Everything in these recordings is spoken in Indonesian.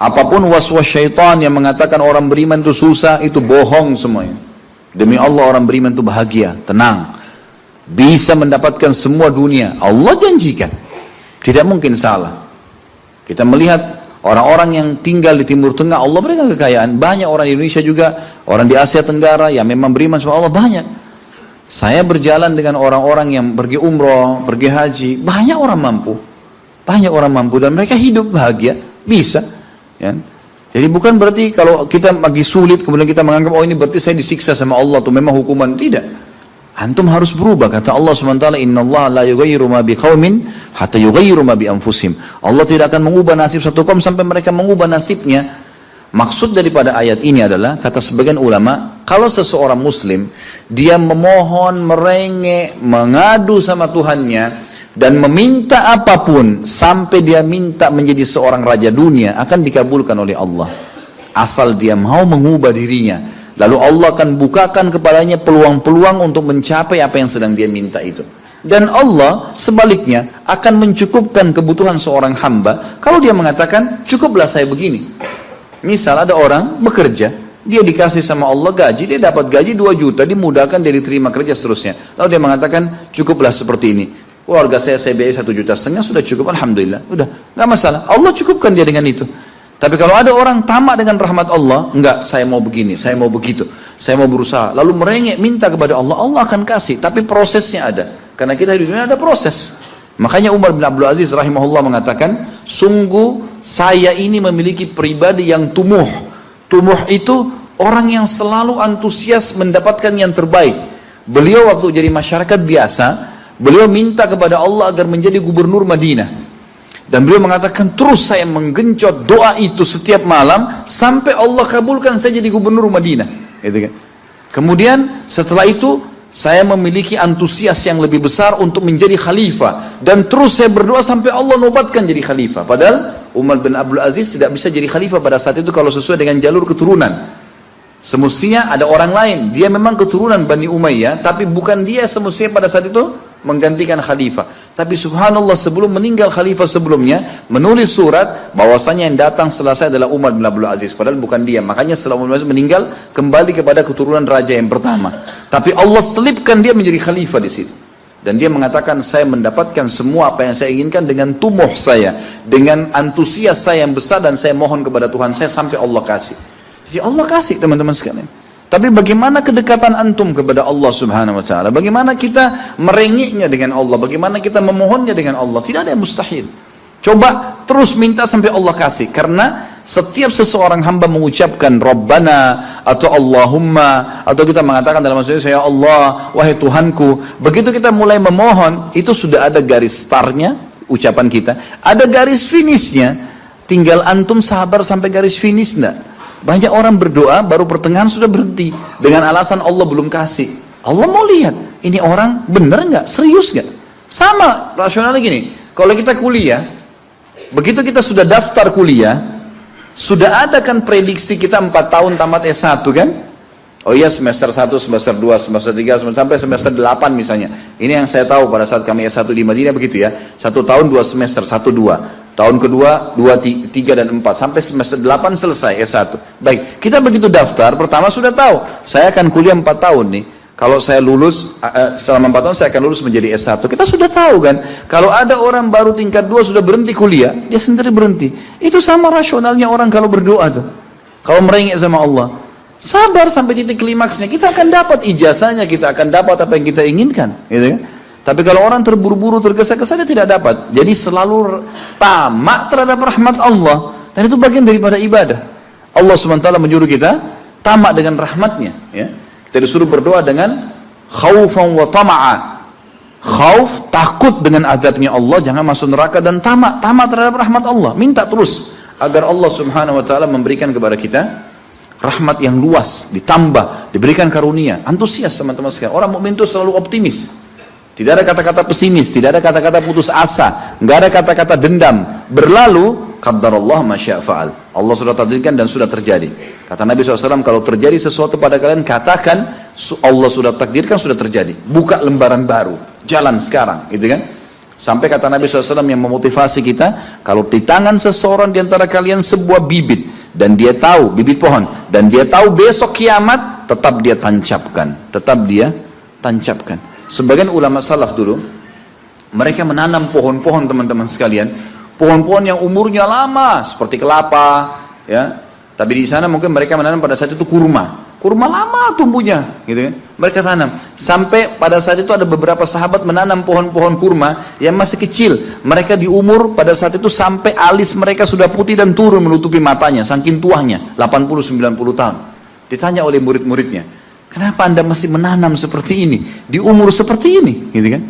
Apapun waswas syaitan yang mengatakan orang beriman itu susah, itu bohong semuanya. Demi Allah orang beriman itu bahagia, tenang, bisa mendapatkan semua dunia. Allah janjikan, tidak mungkin salah. Kita melihat orang-orang yang tinggal di Timur Tengah, Allah berikan kekayaan. Banyak orang di Indonesia juga, orang di Asia Tenggara yang memang beriman sama Allah banyak. Saya berjalan dengan orang-orang yang pergi umroh, pergi haji, banyak orang mampu. Banyak orang mampu dan mereka hidup bahagia, bisa. Ya. Jadi bukan berarti kalau kita lagi sulit kemudian kita menganggap oh ini berarti saya disiksa sama Allah tuh memang hukuman. Tidak. Antum harus berubah. Kata Allah SWT, innallaha la yughayyiru ma biqaumin hatta yughayyiru ma bi anfusihim. Allah tidak akan mengubah nasib satu kaum sampai mereka mengubah nasibnya. Maksud daripada ayat ini adalah, kata sebagian ulama, kalau seseorang muslim dia memohon, merengek, mengadu sama Tuhannya dan meminta apapun sampai dia minta menjadi seorang raja dunia, akan dikabulkan oleh Allah asal dia mau mengubah dirinya. Lalu Allah akan bukakan kepadanya peluang-peluang untuk mencapai apa yang sedang dia minta itu. Dan Allah sebaliknya akan mencukupkan kebutuhan seorang hamba kalau dia mengatakan cukuplah saya begini. Misal ada orang bekerja, dia dikasih sama Allah gaji, dia dapat gaji 2 juta, dimudahkan dia diterima kerja seterusnya. Lalu dia mengatakan cukuplah seperti ini. Keluarga saya biayai 1,5 juta sudah cukup, alhamdulillah, udah nggak masalah. Allah cukupkan dia dengan itu. Tapi kalau ada orang tamak dengan rahmat Allah, enggak, saya mau begini, saya mau begitu, saya mau berusaha, lalu merengek minta kepada Allah, Allah akan kasih. Tapi prosesnya ada, karena kita di dunia ada proses. Makanya Umar bin Abdul Aziz rahimahullah mengatakan, sungguh saya ini memiliki pribadi yang tumuh. Tumuh itu orang yang selalu antusias mendapatkan yang terbaik. Beliau waktu jadi masyarakat biasa, beliau minta kepada Allah agar menjadi gubernur Madinah. Dan beliau mengatakan terus saya menggencot doa itu setiap malam sampai Allah kabulkan saya jadi gubernur Madinah. Gitu kan? Kemudian setelah itu saya memiliki antusias yang lebih besar untuk menjadi khalifah. Dan terus saya berdoa sampai Allah nobatkan jadi khalifah. Padahal Umar bin Abdul Aziz tidak bisa jadi khalifah pada saat itu kalau sesuai dengan jalur keturunan. Semestinya ada orang lain. Dia memang keturunan Bani Umayyah, tapi bukan dia semestinya pada saat itu menggantikan khalifah. Tapi subhanallah sebelum meninggal khalifah sebelumnya menulis surat bahwasanya yang datang setelah saya adalah Umar bin Abdul Aziz, padahal bukan dia. Makanya setelah Umar bin Abdul Aziz meninggal kembali kepada keturunan raja yang pertama. Tapi Allah selipkan dia menjadi khalifah di situ. Dan dia mengatakan saya mendapatkan semua apa yang saya inginkan dengan tumuh saya, dengan antusias saya yang besar, dan saya mohon kepada Tuhan saya sampai Allah kasih. Jadi Allah kasih teman-teman sekalian. Tapi bagaimana kedekatan antum kepada Allah subhanahu wa ta'ala? Bagaimana kita merengeknya dengan Allah? Bagaimana kita memohonnya dengan Allah? Tidak ada yang mustahil. Coba terus minta sampai Allah kasih. Karena setiap seseorang hamba mengucapkan Rabbana atau Allahumma, atau kita mengatakan dalam maksudnya ya Allah, wahai Tuhanku. Begitu kita mulai memohon, itu sudah ada garis startnya ucapan kita. Ada garis finishnya. Tinggal antum sabar sampai garis finish enggak? Banyak orang berdoa baru pertengahan sudah berhenti dengan alasan Allah belum kasih. Allah mau lihat ini orang benar nggak, serius nggak. Sama rasionalnya gini, kalau kita kuliah, begitu kita sudah daftar kuliah, sudah ada kan prediksi kita 4 tahun tamat S1 kan? Oh iya, semester 1, semester 2, semester 3, sampai semester 8 misalnya. Ini yang saya tahu pada saat kami S1 di Madinah begitu ya. 1 tahun 2 semester, 1, 2. Tahun kedua, 2, 3, dan 4. Sampai semester 8 selesai S1. Baik, kita begitu daftar, pertama sudah tahu. Saya akan kuliah 4 tahun nih. Kalau saya lulus, selama 4 tahun saya akan lulus menjadi S1. Kita sudah tahu kan. Kalau ada orang baru tingkat 2 sudah berhenti kuliah, dia sendiri berhenti. Itu sama rasionalnya orang kalau berdoa tuh. Kalau merengek sama Allah. Sabar sampai titik klimaksnya. Kita akan dapat ijazahnya, kita akan dapat apa yang kita inginkan. Gitu kan? Tapi kalau orang terburu-buru, tergesa-gesa, dia tidak dapat. Jadi selalu tamak terhadap rahmat Allah. Dan itu bagian daripada ibadah. Allah SWT menyuruh kita tamak dengan rahmatnya. Ya. Kita disuruh berdoa dengan khaufan wa tama'a. Khauf, takut dengan azabnya Allah, jangan masuk neraka, dan tamak terhadap rahmat Allah. Minta terus agar Allah SWT memberikan kepada kita rahmat yang luas, ditambah, diberikan karunia. Antusias teman-teman sekalian. Orang mukmin itu selalu optimis. Tidak ada kata-kata pesimis, tidak ada kata-kata putus asa, nggak ada kata-kata dendam. Berlalu, qaddarallah ma syaa fa'al. Allah sudah takdirkan dan sudah terjadi. Kata Nabi SAW, kalau terjadi sesuatu pada kalian, katakan Allah sudah takdirkan, sudah terjadi. Buka lembaran baru, jalan sekarang, gitu kan? Sampai kata Nabi SAW yang memotivasi kita, kalau di tangan seseorang di antara kalian sebuah bibit, dan dia tahu, bibit pohon, dan dia tahu besok kiamat, tetap dia tancapkan. Tetap dia tancapkan. Sebagian ulama salaf dulu, mereka menanam pohon-pohon teman-teman sekalian, pohon-pohon yang umurnya lama, seperti kelapa, ya. Tapi di sana mungkin mereka menanam pada saat itu kurma. Kurma lama tumbuhnya, gitu kan. Mereka tanam. Sampai pada saat itu ada beberapa sahabat menanam pohon-pohon kurma yang masih kecil. Mereka di umur pada saat itu sampai alis mereka sudah putih dan turun menutupi matanya, saking tuanya, 80-90 tahun. Ditanya oleh murid-muridnya, kenapa anda masih menanam seperti ini, di umur seperti ini, gitu kan.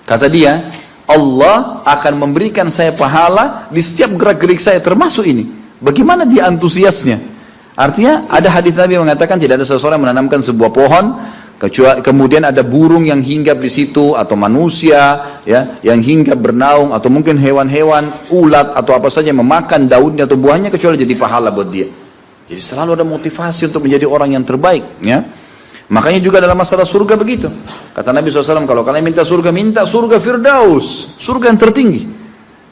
Kata dia, Allah akan memberikan saya pahala di setiap gerak-gerik saya, termasuk ini. Bagaimana dia antusiasnya? Artinya ada hadis Nabi mengatakan tidak ada seseorang yang menanamkan sebuah pohon kecuali kemudian ada burung yang hinggap di situ, atau manusia ya yang hinggap bernaung, atau mungkin hewan-hewan ulat atau apa saja yang memakan daunnya atau buahnya, kecuali jadi pahala buat dia. Jadi selalu ada motivasi untuk menjadi orang yang terbaik, ya. Makanya juga dalam masalah surga begitu. Kata Nabi SAW, kalau kalian minta surga Firdaus, surga yang tertinggi.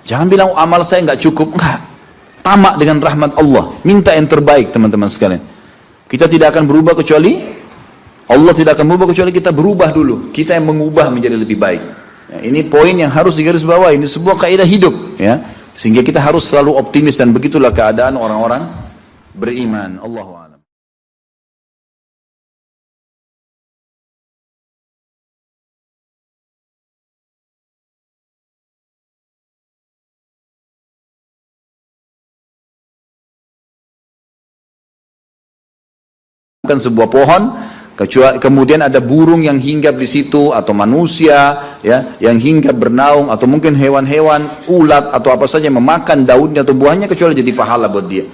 Jangan bilang amal saya nggak cukup, enggak. Tamak dengan rahmat Allah, minta yang terbaik teman-teman sekalian. Kita tidak akan berubah kecuali Allah tidak akan berubah kecuali kita berubah dulu. Kita yang mengubah menjadi lebih baik. Ya, ini poin yang harus digarisbawahi. Ini sebuah kaidah hidup, ya. Sehingga kita harus selalu optimis, dan begitulah keadaan orang-orang beriman. Allahu a'lam. Sebuah pohon kecuali kemudian ada burung yang hinggap di situ, atau manusia ya yang hinggap bernaung, atau mungkin hewan-hewan ulat atau apa saja yang memakan daunnya atau buahnya, kecuali jadi pahala buat dia.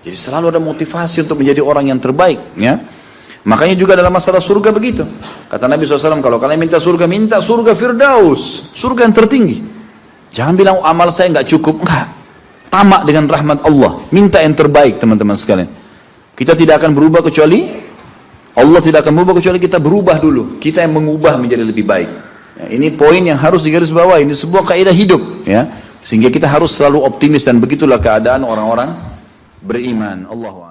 Jadi selalu ada motivasi untuk menjadi orang yang terbaik, ya. Makanya juga dalam masalah surga begitu. Kata Nabi SAW, kalau kalian minta surga Firdaus, surga yang tertinggi. Jangan bilang amal saya nggak cukup, enggak. Tamak dengan rahmat Allah, minta yang terbaik teman-teman sekalian. Kita tidak akan berubah kecuali Allah tidak akan berubah kecuali kita berubah dulu. Kita yang mengubah menjadi lebih baik. Ya, ini poin yang harus digarisbawahi. Ini sebuah kaidah hidup, ya. Sehingga kita harus selalu optimis, dan begitulah keadaan orang-orang beriman. Allahu a'lam.